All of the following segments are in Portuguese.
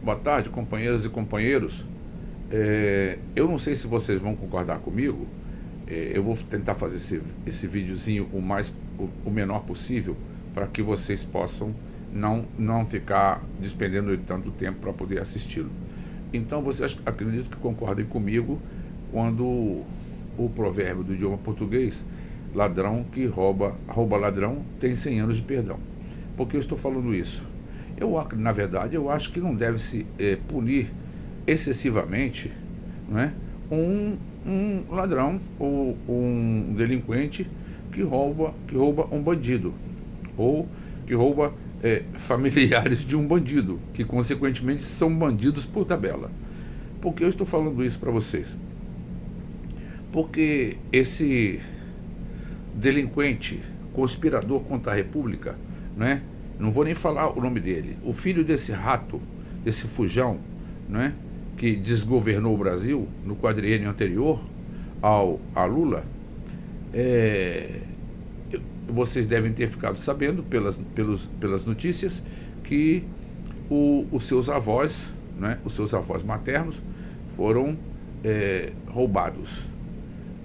Boa tarde, companheiras e companheiros. Eu não sei se vocês vão concordar comigo. Eu vou tentar fazer esse videozinho o menor possível para que vocês possam não ficar despendendo tanto tempo para poder assisti-lo. Então vocês acredito que concordem comigo quando o provérbio do idioma português, ladrão que rouba ladrão, tem 100 anos de perdão. Por que eu estou falando isso? Na verdade, eu acho que não deve se punir excessivamente, não é, um ladrão ou um delinquente que rouba um bandido, ou que rouba familiares de um bandido, que consequentemente são bandidos por tabela. Por que eu estou falando isso para vocês? Porque esse delinquente, conspirador contra a República, né? Não vou nem falar o nome dele, o filho desse rato, desse fujão, né? Que desgovernou o Brasil no quadriênio anterior a Lula, vocês devem ter ficado sabendo pelas notícias que os seus avós, né? Os seus avós maternos foram roubados.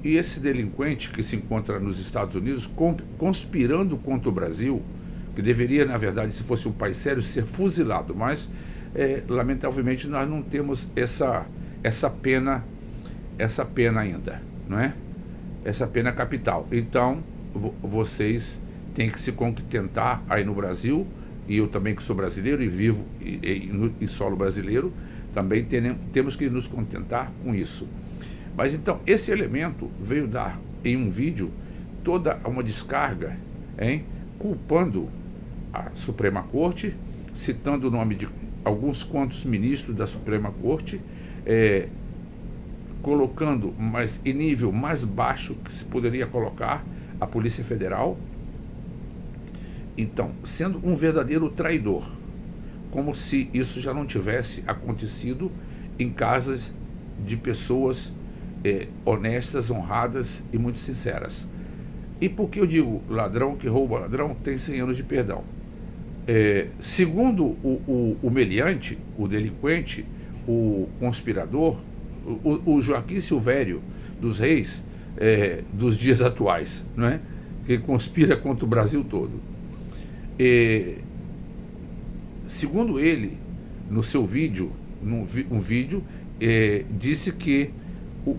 E esse delinquente que se encontra nos Estados Unidos conspirando contra o Brasil, que deveria, na verdade, se fosse um país sério, ser fuzilado, mas lamentavelmente nós não temos essa pena ainda, não é? Essa pena capital. Então vocês têm que se contentar aí no Brasil, e eu também, que sou brasileiro e vivo em solo brasileiro, também temos que nos contentar com isso. Mas então esse elemento veio dar em um vídeo toda uma descarga, culpando a Suprema Corte, citando o nome de alguns quantos ministros da Suprema Corte, colocando em nível mais baixo que se poderia colocar a Polícia Federal. Então, sendo um verdadeiro traidor, como se isso já não tivesse acontecido em casas de pessoas honestas, honradas e muito sinceras. E por que eu digo ladrão que rouba ladrão tem 100 anos de perdão? Segundo o meliante, o delinquente, o conspirador, o Joaquim Silvério dos Reis dos dias atuais, não é? Que conspira contra o Brasil todo. Segundo ele, no seu vídeo, um vídeo, disse que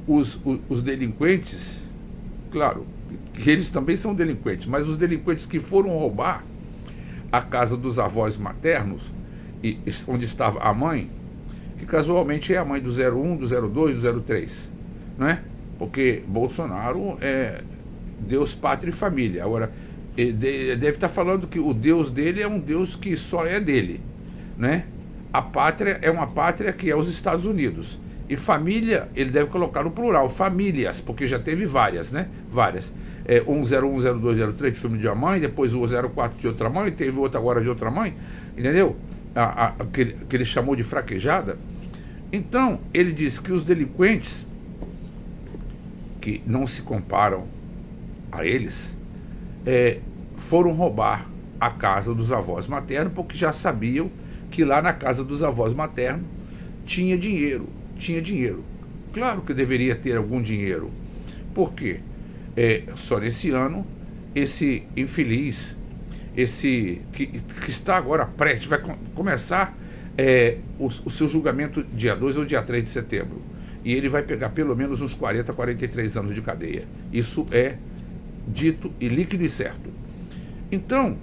os delinquentes, claro, que eles também são delinquentes, mas os delinquentes que foram roubar a casa dos avós maternos, onde estava a mãe, que casualmente é a mãe do 01, do 02, do 03, não é? Porque Bolsonaro é Deus, pátria e família. Agora, ele deve estar falando que o Deus dele é um Deus que só é dele, né? A pátria é uma pátria que é os Estados Unidos. E família, ele deve colocar no plural, famílias, porque já teve várias, né? Várias. 01, 02, 03 de filme de uma mãe, depois o 04 de outra mãe, teve outro agora de outra mãe, entendeu? Que ele chamou de fraquejada. Então, ele disse que os delinquentes, que não se comparam a eles, foram roubar a casa dos avós maternos, porque já sabiam que lá na casa dos avós maternos tinha dinheiro. Claro que deveria ter algum dinheiro. Por quê? Só nesse ano, esse infeliz, esse que está agora prestes, vai começar o seu julgamento dia 2 ou dia 3 de setembro. E ele vai pegar pelo menos uns 40, 43 anos de cadeia. Isso é dito e líquido e certo. Então,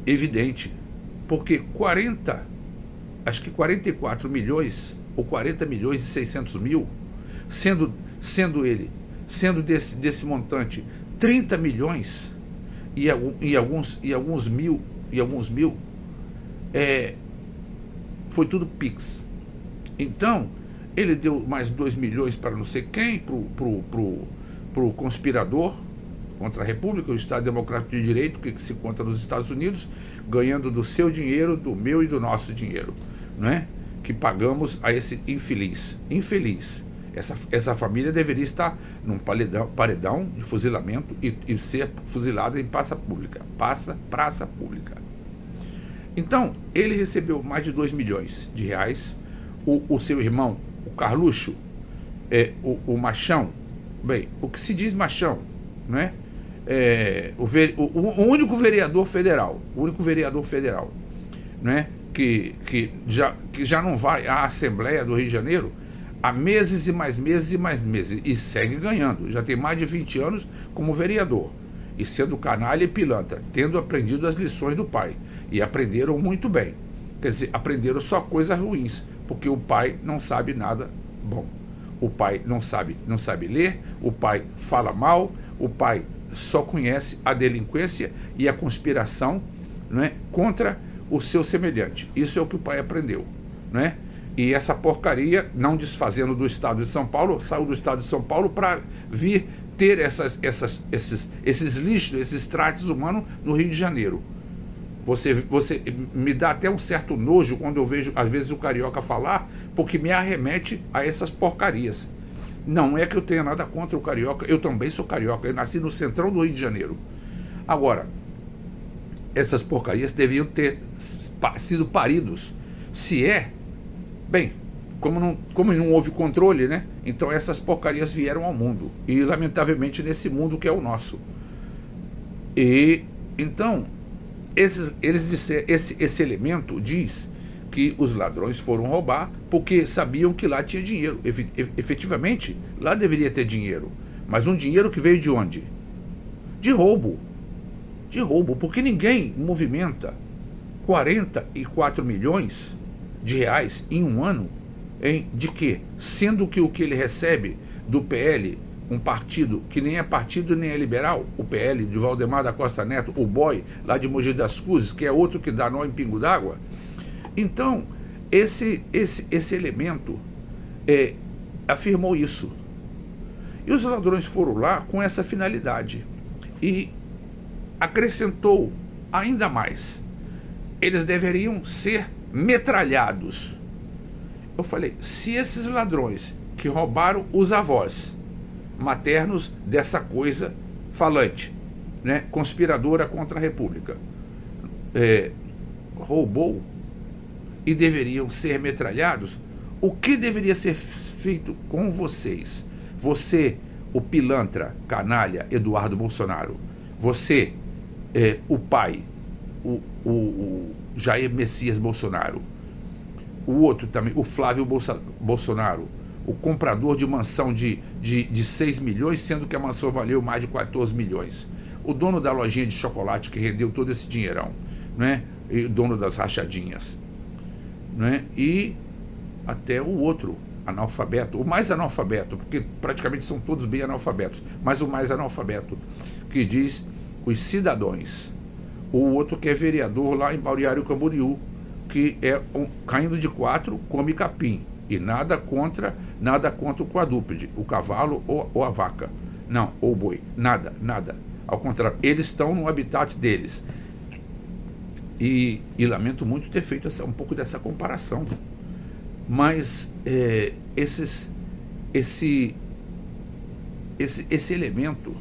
evidente, porque 44 milhões ou 40 milhões e 600 mil, sendo desse montante 30 milhões e alguns mil, foi tudo Pix. Então, ele deu mais 2 milhões para não sei quem, pro conspirador contra a República, o Estado Democrático de Direito, que se encontra nos Estados Unidos, ganhando do seu dinheiro, do meu e do nosso dinheiro, não é? Que pagamos a esse infeliz. Essa família deveria estar num paredão de fuzilamento e ser fuzilada em praça pública. Então, ele recebeu mais de 2 milhões de reais. O seu irmão, o Carluxo, o Machão, bem, o que se diz Machão, né? O único vereador federal, né? Que já não vai à Assembleia do Rio de Janeiro há meses e mais meses e mais meses, e segue ganhando, já tem mais de 20 anos como vereador, e sendo canalha e pilantra, tendo aprendido as lições do pai, e aprenderam muito bem, quer dizer, aprenderam só coisas ruins, porque o pai não sabe nada bom, o pai não sabe ler, o pai fala mal, o pai só conhece a delinquência e a conspiração, né, contra o seu semelhante. Isso é o que o pai aprendeu, né? E essa porcaria, não desfazendo do Estado de São Paulo, saiu do Estado de São Paulo para vir ter esses lixos, esses trates humanos no Rio de Janeiro. Você me dá até um certo nojo quando eu vejo, às vezes, o carioca falar, porque me arremete a essas porcarias. Não é que eu tenha nada contra o carioca, eu também sou carioca, eu nasci no centrão do Rio de Janeiro. Agora, essas porcarias deviam ter sido paridos. Se bem, como não houve controle, né? Então essas porcarias vieram ao mundo. E lamentavelmente nesse mundo que é o nosso. E então, esse elemento diz que os ladrões foram roubar porque sabiam que lá tinha dinheiro. Efetivamente, lá deveria ter dinheiro. Mas um dinheiro que veio de onde? De roubo. De roubo, porque ninguém movimenta 44 milhões de reais em um ano, de quê? Sendo que o que ele recebe do PL, um partido que nem é partido nem é liberal, o PL de Valdemar da Costa Neto, o BOI, lá de Mogi das Cruzes, que é outro que dá nó em pingo d'água. Então, esse elemento afirmou isso. E os ladrões foram lá com essa finalidade. E acrescentou ainda mais. Eles deveriam ser metralhados. Eu falei, se esses ladrões que roubaram os avós maternos dessa coisa falante, né, conspiradora contra a República, roubou e deveriam ser metralhados, o que deveria ser feito com vocês? Você, o pilantra, canalha, Eduardo Bolsonaro, você, o pai, o Jair Messias Bolsonaro, o outro também, o Flávio Bolsonaro, o comprador de mansão de 6 milhões, sendo que a mansão valeu mais de 14 milhões. O dono da lojinha de chocolate que rendeu todo esse dinheirão, né? E o dono das rachadinhas, né? E até o outro analfabeto, o mais analfabeto, porque praticamente são todos bem analfabetos, mas o mais analfabeto, que diz os cidadãos. O outro que é vereador lá em Balneário Camboriú, que caindo de 4, come capim. E nada contra o quadrúpede, o cavalo ou a vaca. Não, ou o boi. Nada. Ao contrário, eles estão no habitat deles. E lamento muito ter feito um pouco dessa comparação. Mas esse elemento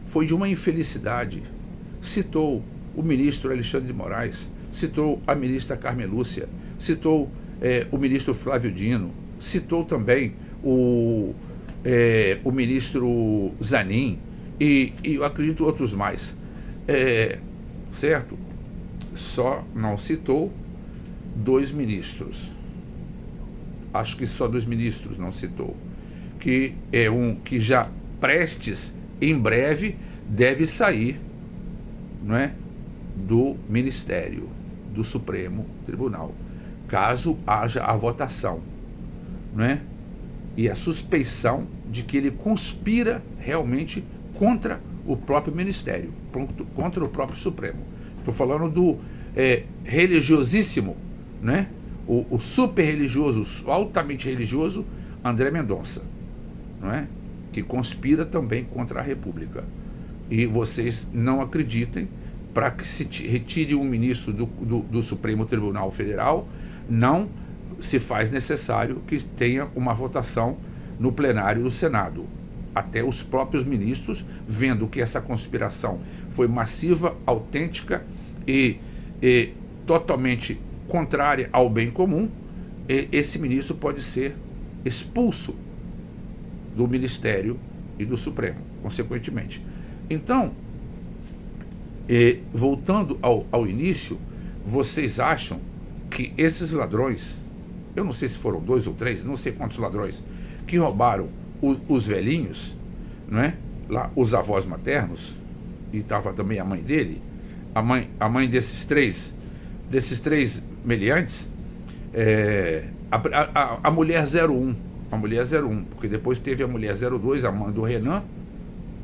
foi de uma infelicidade. Citou o ministro Alexandre de Moraes, citou a ministra Carmen Lúcia, citou o ministro Flávio Dino, citou também o ministro Zanin e eu acredito outros mais, certo? Só não citou 2 ministros, acho que só 2 ministros não citou, que é um que já prestes, em breve, deve sair, não é, do Ministério do Supremo Tribunal, caso haja a votação, não é? E a suspeição de que ele conspira realmente contra o próprio Ministério, contra o próprio Supremo. Estou falando do religiosíssimo, né? O super religioso, altamente religioso André Mendonça, não é? Que conspira também contra a República. E vocês não acreditem, para que se retire um ministro do Supremo Tribunal Federal, não se faz necessário que tenha uma votação no plenário do Senado. Até os próprios ministros, vendo que essa conspiração foi massiva, autêntica e totalmente contrária ao bem comum, esse ministro pode ser expulso do Ministério e do Supremo, consequentemente. Então, voltando ao início, vocês acham que esses ladrões, eu não sei se foram 2 ou 3, não sei quantos ladrões, que roubaram os velhinhos, não é? Lá, os avós maternos, e estava também a mãe dele, a mãe desses três meliantes, a mulher 01, porque depois teve a mulher 02, a mãe do Renan,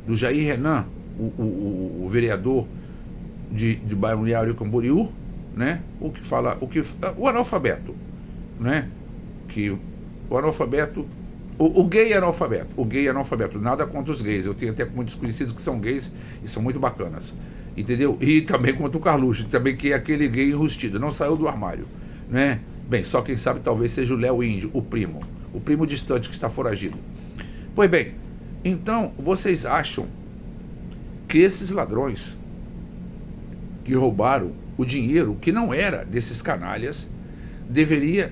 do Jair Renan, o vereador de Balneário Camboriú, né? O analfabeto, né? Que o analfabeto, o gay analfabeto, nada contra os gays, eu tenho até muitos conhecidos que são gays e são muito bacanas, entendeu? E também contra o Carluxo, também, que é aquele gay enrustido, não saiu do armário, né? Bem, só quem sabe talvez seja o Léo Índio, o primo distante que está foragido. Pois bem, então vocês acham que esses ladrões que roubaram o dinheiro que não era desses canalhas deveriam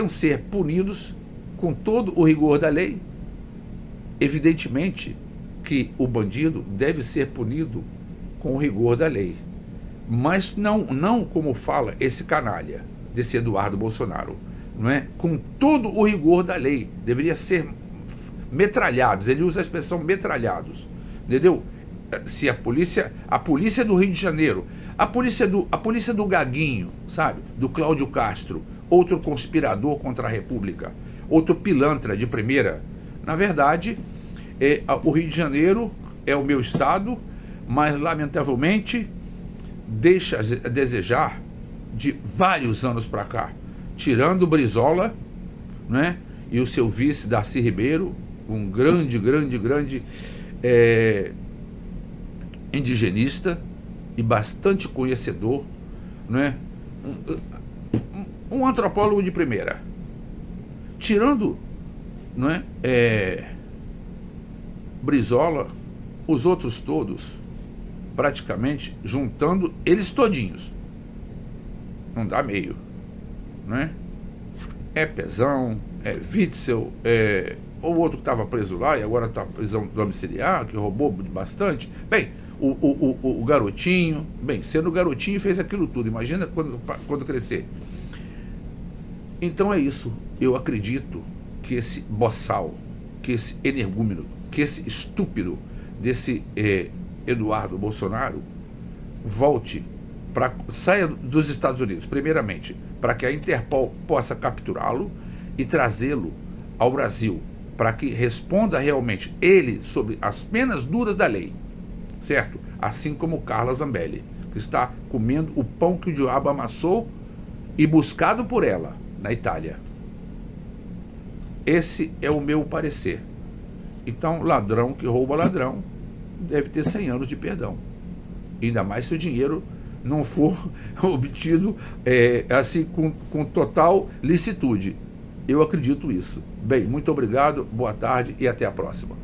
ser punidos com todo o rigor da lei? Evidentemente que o bandido deve ser punido com o rigor da lei, mas não como fala esse canalha, desse Eduardo Bolsonaro, não é? Com todo o rigor da lei, deveria ser metralhados, ele usa a expressão metralhados, entendeu? Se a polícia do Rio de Janeiro, a polícia do Gaguinho, sabe? Do Cláudio Castro, outro conspirador contra a República, outro pilantra de primeira. Na verdade, o Rio de Janeiro é o meu estado, mas lamentavelmente deixa a desejar de vários anos para cá, tirando o Brizola, né? E o seu vice Darcy Ribeiro, um grande indigenista e bastante conhecedor, né? Um antropólogo de primeira. Tirando, né, Brizola, os outros todos, praticamente, juntando eles todinhos, não dá meio, né? Pezão, Witzel, ou outro que estava preso lá e agora está prisão domiciliar, que roubou bastante. Bem, o garotinho, sendo garotinho fez aquilo tudo, imagina quando crescer. Então é isso, eu acredito que esse boçal, que esse energúmeno, que esse estúpido desse Eduardo Bolsonaro saia dos Estados Unidos, primeiramente, para que a Interpol possa capturá-lo e trazê-lo ao Brasil, para que responda realmente ele sobre as penas duras da lei, certo? Assim como Carla Zambelli, que está comendo o pão que o diabo amassou e buscado por ela na Itália. Esse é o meu parecer. Então, ladrão que rouba ladrão deve ter 100 anos de perdão. Ainda mais se o dinheiro não for obtido assim com total licitude. Eu acredito isso. Bem, muito obrigado, boa tarde e até a próxima.